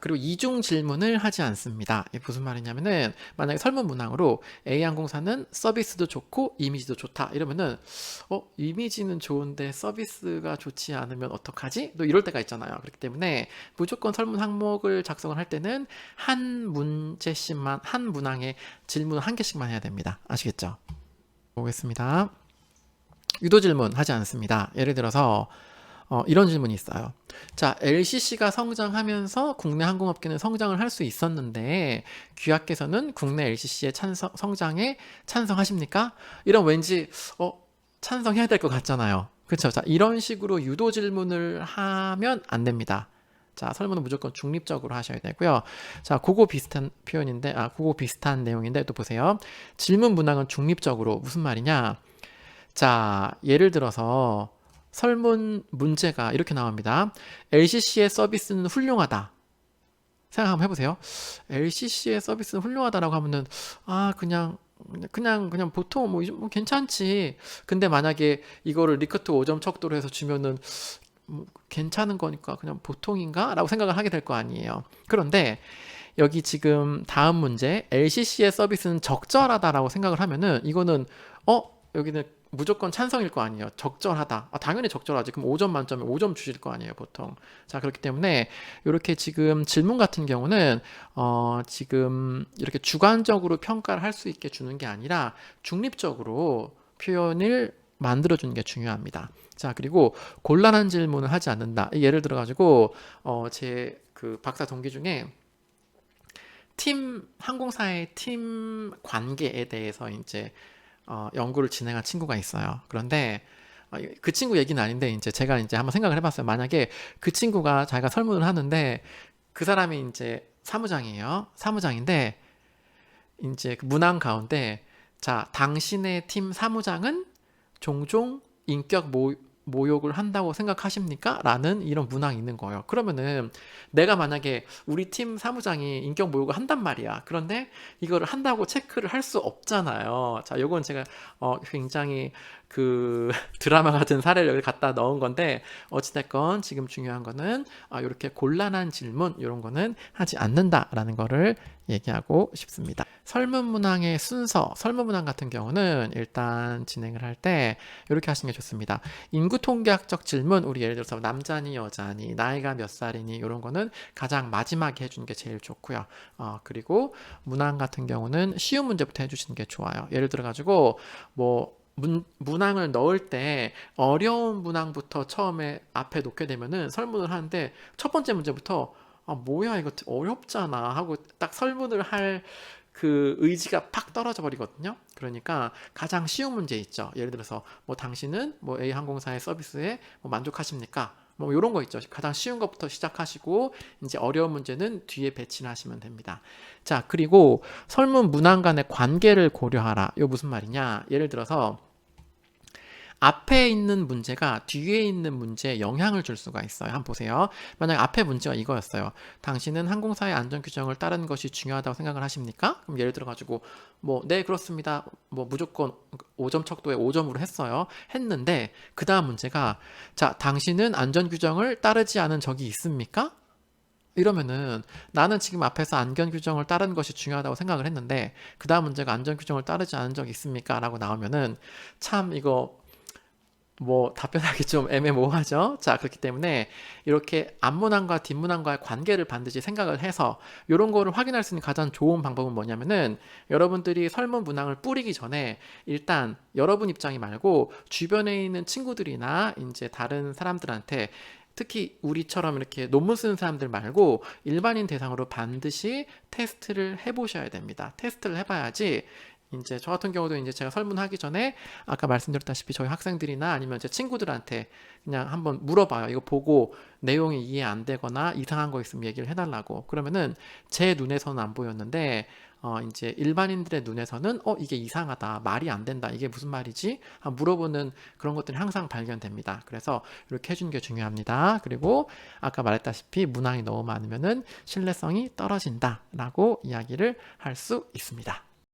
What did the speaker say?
그리고 이중 질문을 하지 않습니다. 이게 무슨 말이냐면은 만약에 설문 문항으로 A항공사는 서비스도 좋고 이미지도 좋다 이러면은 이미지는 좋은데 서비스가 좋지 않으면 어떡하지? 또 이럴 때가 있잖아요. 그렇기 때문에 무조건 설문 항목을 작성을 할 때는 한 문제씩만 한 문항에 질문 한 개씩만 해야 됩니다. 아시겠죠? 보겠습니다. 유도 질문 하지 않습니다. 예를 들어서 이런 질문이 있어요. 자, LCC가 성장하면서 국내 항공업계는 성장을 할 수 있었는데 귀하께서는 국내 LCC의 성장에 찬성하십니까? 이런 왠지 찬성해야 될 것 같잖아요. 그렇죠? 자, 이런 식으로 유도 질문을 하면 안 됩니다. 자, 설문은 무조건 중립적으로 하셔야 되고요. 자, 그거 비슷한 표현인데, 그거 비슷한 내용인데 또 보세요. 질문 문항은 중립적으로 무슨 말이냐? 자, 예를 들어서 설문 문제가 이렇게 나옵니다. LCC의 서비스는 훌륭하다. 생각 한번 해보세요. LCC의 서비스는 훌륭하다라고 하면은 그냥 보통 뭐 괜찮지. 근데 만약에 이거를 리커트 5점 척도로 해서 주면은 뭐 괜찮은 거니까 그냥 보통인가? 라고 생각을 하게 될 거 아니에요. 그런데 여기 지금 다음 문제 LCC의 서비스는 적절하다라고 생각을 하면은 이거는 여기는 무조건 찬성일 거 아니에요. 적절하다. 당연히 적절하지. 그럼 5점 만점에 5점 주실 거 아니에요, 보통. 자, 그렇기 때문에 이렇게 지금 질문 같은 경우는 지금 이렇게 주관적으로 평가를 할 수 있게 주는 게 아니라 중립적으로 표현을 만들어주는 게 중요합니다. 자, 그리고 곤란한 질문을 하지 않는다. 예를 들어가지고 제 그 박사 동기 중에 항공사의 팀 관계에 대해서 이제 연구를 진행한 친구가 있어요. 그런데 그 친구 얘기는 아닌데 이제 제가 이제 한번 생각을 해봤어요. 만약에 그 친구가 자기가 설문을 하는데 그 사람이 이제 사무장이에요. 사무장인데 이제 그 문항 가운데 자, 당신의 팀 사무장은 종종 모욕을 한다고 생각하십니까? 라는 이런 문항이 있는 거예요. 그러면은 내가 만약에 우리 팀 사무장이 인격 모욕을 한단 말이야. 그런데 이거를 한다고 체크를 할 수 없잖아요. 자, 요건 제가 굉장히 그 드라마 같은 사례를 여기 갖다 넣은 건데 어찌됐건 지금 중요한 거는 이렇게 곤란한 질문 이런 거는 하지 않는다라는 거를 얘기하고 싶습니다. 설문 문항의 순서, 설문 문항 같은 경우는 일단 진행을 할 때 이렇게 하시는 게 좋습니다. 인구 통계학적 질문, 우리 예를 들어서 남자니 여자니, 나이가 몇 살이니 이런 거는 가장 마지막에 해주는 게 제일 좋고요. 그리고 문항 같은 경우는 쉬운 문제부터 해주시는 게 좋아요. 예를 들어가지고 뭐 문항을 넣을 때 어려운 문항부터 처음에 앞에 놓게 되면은 설문을 하는데 첫 번째 문제부터 뭐야 이거 어렵잖아 하고 딱 설문을 할 그 의지가 팍 떨어져 버리거든요. 그러니까 가장 쉬운 문제 있죠. 예를 들어서 뭐 당신은 뭐 A항공사의 서비스에 뭐 만족하십니까? 뭐 이런 거 있죠. 가장 쉬운 것부터 시작하시고 이제 어려운 문제는 뒤에 배치를 하시면 됩니다. 자, 그리고 설문 문항 간의 관계를 고려하라. 이거 무슨 말이냐? 예를 들어서 앞에 있는 문제가 뒤에 있는 문제에 영향을 줄 수가 있어요. 한번 보세요. 만약 앞에 문제가 이거였어요. 당신은 항공사의 안전 규정을 따르는 것이 중요하다고 생각을 하십니까? 그럼 예를 들어 가지고 네, 그렇습니다. 뭐 무조건 5점 척도에 5점으로 했어요. 했는데 그 다음 문제가 자, 당신은 안전 규정을 따르지 않은 적이 있습니까? 이러면은 나는 지금 앞에서 안전 규정을 따르는 것이 중요하다고 생각을 했는데 그 다음 문제가 안전 규정을 따르지 않은 적이 있습니까? 라고 나오면은 참 이거 뭐 답변하기 좀 애매모호하죠. 자, 그렇기 때문에 이렇게 앞문항과 뒷문항과의 관계를 반드시 생각을 해서 이런 거를 확인할 수 있는 가장 좋은 방법은 뭐냐면은 여러분들이 설문 문항을 뿌리기 전에 일단 여러분 입장이 말고 주변에 있는 친구들이나 이제 다른 사람들한테 특히 우리처럼 이렇게 논문 쓰는 사람들 말고 일반인 대상으로 반드시 테스트를 해보셔야 됩니다. 테스트를 해봐야지 이제 저 같은 경우도 이제 제가 설문하기 전에 아까 말씀드렸다시피 저희 학생들이나 아니면 제 친구들한테 그냥 한번 물어봐요. 이거 보고 내용이 이해 안 되거나 이상한 거 있으면 얘기를 해달라고. 그러면은 제 눈에서는 안 보였는데 이제 일반인들의 눈에서는 이게 이상하다, 말이 안 된다, 이게 무슨 말이지? 물어보는 그런 것들이 항상 발견됩니다. 그래서 이렇게 해주는 게 중요합니다. 그리고 아까 말했다시피 문항이 너무 많으면은 신뢰성이 떨어진다라고 이야기를 할 수 있습니다.